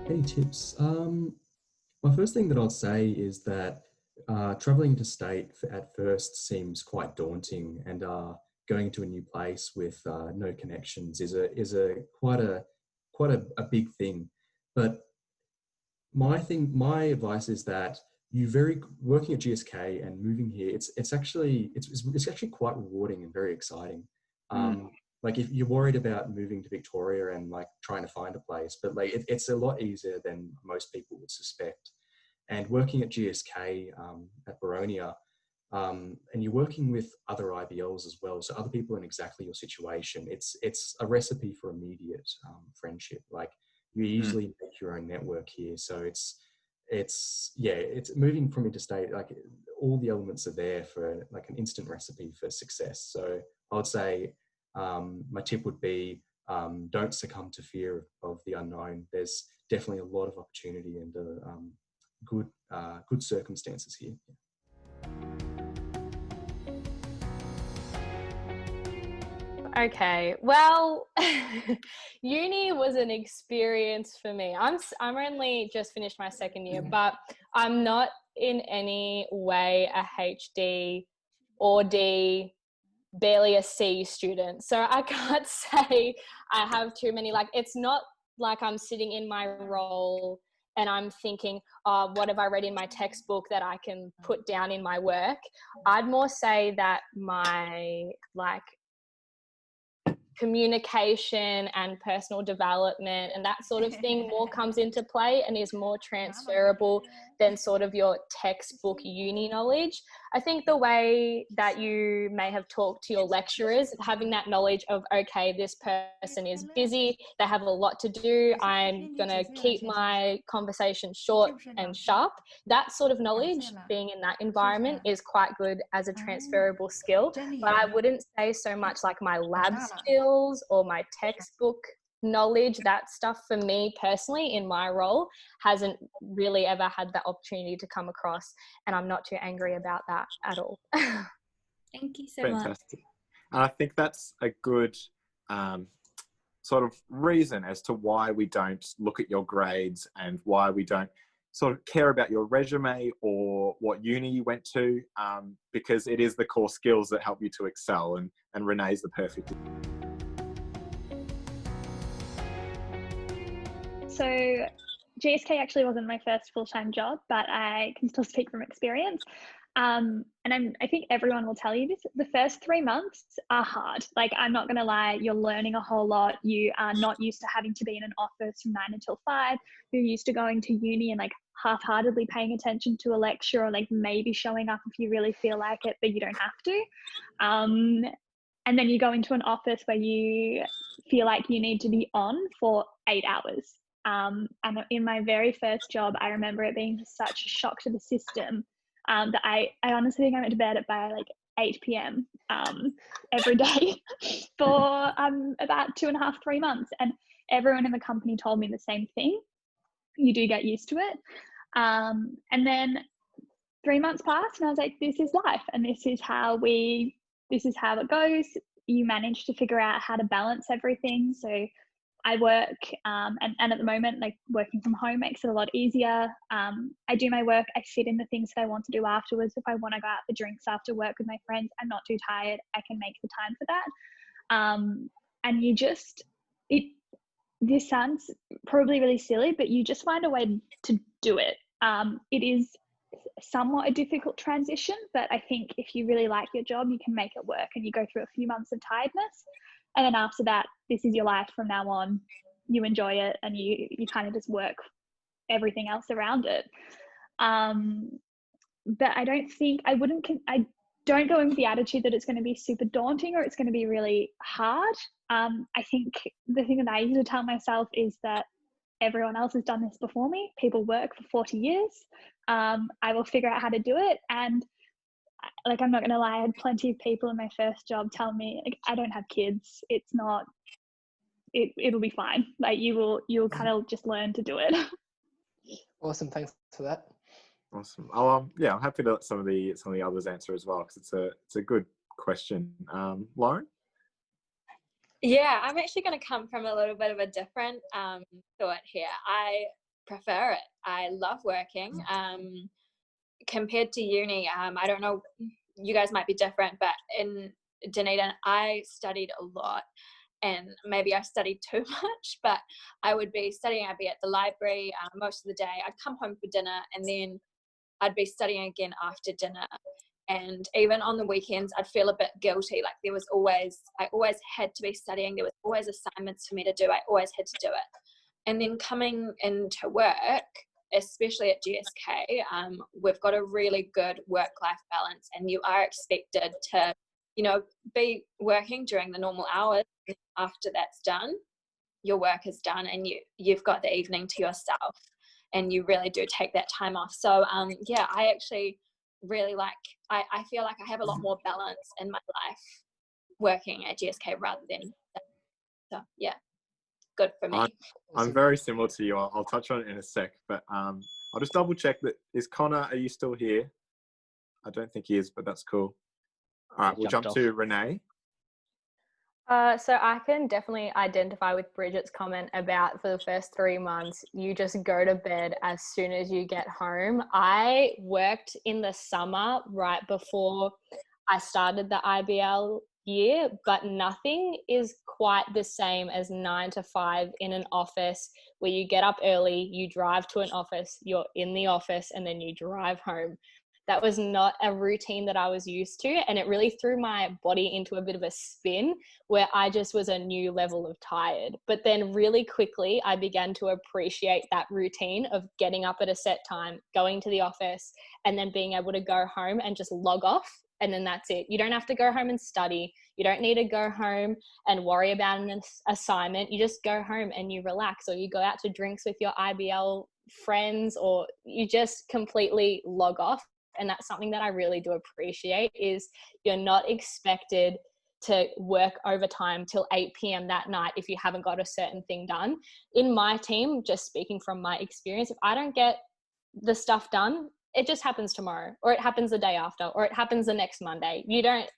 Any tips? My first thing that I'll say is that traveling to state at first seems quite daunting, and going to a new place with no connections is quite a big thing. But my advice is that working at GSK and moving here, it's actually quite rewarding and very exciting. Like if you're worried about moving to Victoria and like trying to find a place, but like it's a lot easier than most people would suspect. And working at GSK at Baronia, and you're working with other IBLs as well, so other people in exactly your situation. It's a recipe for immediate friendship. Like you easily make your own network here, so it's moving from interstate. Like all the elements are there for like an instant recipe for success. So I would say my tip would be don't succumb to fear of the unknown. There's definitely a lot of opportunity and good circumstances here. Okay, well, uni was an experience for me. I'm only just finished my second year, but I'm not in any way a HD or D, barely a C student. So I can't say I have too many, like, it's not like I'm sitting in my role and I'm thinking, oh, what have I read in my textbook that I can put down in my work? I'd more say that my, like, communication and personal development and that sort of thing more comes into play and is more transferable than sort of your textbook uni knowledge. I think the way that you may have talked to your lecturers, having that knowledge of, okay, this person is busy, they have a lot to do, I'm going to keep my conversation short and sharp. That sort of knowledge, being in that environment, is quite good as a transferable skill. But I wouldn't say so much like my lab skills or my textbook knowledge. That stuff for me personally in my role hasn't really ever had that opportunity to come across, and I'm not too angry about that at all. Thank you so much. Fantastic. And I think that's a good sort of reason as to why we don't look at your grades and why we don't sort of care about your resume or what uni you went to, because it is the core skills that help you to excel, and Renee's the perfect. So GSK actually wasn't my first full-time job, but I can still speak from experience. And I think everyone will tell you this, the first 3 months are hard. Like, I'm not going to lie, you're learning a whole lot. You are not used to having to be in an office from 9 until 5. You're used to going to uni and like half-heartedly paying attention to a lecture, or like maybe showing up if you really feel like it, but you don't have to. And then you go into an office where you feel like you need to be on for 8 hours. And in my very first job, I remember it being such a shock to the system that I honestly think I went to bed by like 8 p.m. Every day for about 2.5, 3 months. And everyone in the company told me the same thing. You do get used to it. And then 3 months passed and I was like, this is life, and this is how it goes. You manage to figure out how to balance everything. So I work, and at the moment, like, working from home makes it a lot easier. I do my work, I fit in the things that I want to do afterwards. If I want to go out for drinks after work with my friends, I'm not too tired, I can make the time for that. And this sounds probably really silly, but you just find a way to do it. It is somewhat a difficult transition, but I think if you really like your job, you can make it work, and you go through a few months of tiredness. And then after that, this is your life from now on. You enjoy it, and you kind of just work everything else around it. But I don't go in with the attitude that it's going to be super daunting or it's going to be really hard. I think the thing that I used to tell myself is that everyone else has done this before me. People work for 40 years. I will figure out how to do it. And like, I'm not going to lie, I had plenty of people in my first job tell me, like, I don't have kids. It's not, it'll be fine. Like, you'll kind of just learn to do it. Awesome. Thanks for that. Awesome. Yeah, I'm happy to let some of the others answer as well, because it's a good question. Lauren? Yeah, I'm actually going to come from a little bit of a different thought here. I prefer it. I love working. Compared to uni, I don't know, you guys might be different, but in Dunedin, I studied a lot. And maybe I studied too much, but I would be studying. I'd be at the library most of the day. I'd come home for dinner, and then I'd be studying again after dinner. And even on the weekends, I'd feel a bit guilty. Like I always had to be studying. There was always assignments for me to do. I always had to do it. And then coming into work, especially at GSK, we've got a really good work-life balance, and you are expected to, be working during the normal hours. After that's done, your work is done, and you've got the evening to yourself, and you really do take that time off. So yeah, I actually really I feel like I have a lot more balance in my life working at GSK rather than that. So yeah, good for me. I'm very similar to you. I'll touch on it in a sec, but I'll just double check that. Is Connor, are you still here? I don't think he is, but that's cool. All right, we'll jump to Renee. So I can definitely identify with Bridget's comment about for the first 3 months, you just go to bed as soon as you get home. I worked in the summer right before I started the IBL year, but nothing is quite the same as 9 to 5 in an office where you get up early, you drive to an office, you're in the office, and then you drive home. That was not a routine that I was used to, and it really threw my body into a bit of a spin where I just was a new level of tired. But then really quickly, I began to appreciate that routine of getting up at a set time, going to the office, and then being able to go home and just log off. And then that's it. You don't have to go home and study. You don't need to go home and worry about an assignment. You just go home and you relax, or you go out to drinks with your IBL friends, or you just completely log off. And that's something that I really do appreciate, is you're not expected to work overtime till 8 p.m. that night if you haven't got a certain thing done. In my team, just speaking from my experience, if I don't get the stuff done, it just happens tomorrow, or it happens the day after, or it happens the next Monday.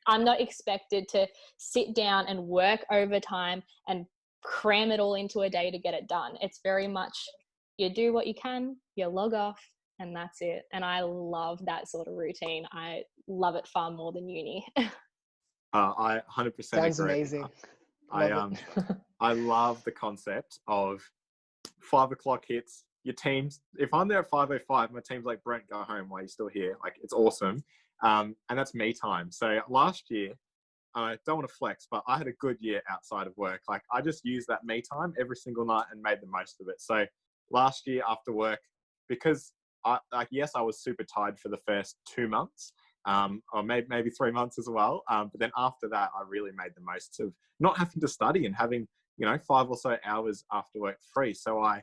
I'm not expected to sit down and work overtime and cram it all into a day to get it done. It's very much, you do what you can, you log off, and that's it. And I love that sort of routine. I love it far more than uni. I 100% Sounds agree. amazing. I love the concept of 5 o'clock hits. Your teams, if I'm there at 5:05, my team's like, Brent, go home while you're still here. Like, it's awesome. And that's me time. So last year, I don't want to flex, but I had a good year outside of work. Like, I just used that me time every single night and made the most of it. So last year after work, because I was super tired for the first 2 months, or maybe 3 months as well. But then after that, I really made the most of not having to study and having, 5 or so hours after work free. So I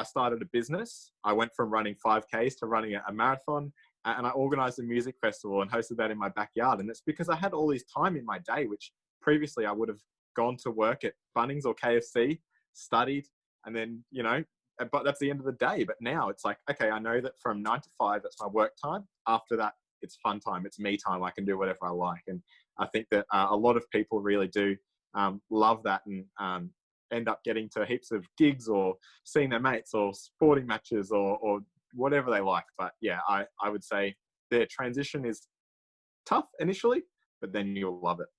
started a business. I went from running 5Ks to running a marathon, and I organized a music festival and hosted that in my backyard. And it's because I had all this time in my day, which previously I would have gone to work at Bunnings or KFC, studied, and then, but that's the end of the day. But now it's like, okay, I know that from 9 to 5, that's my work time. After that, it's fun time. It's me time. I can do whatever I like. And I think that a lot of people really do love that, and end up getting to heaps of gigs or seeing their mates or sporting matches or whatever they like. But yeah, I would say their transition is tough initially, but then you'll love it.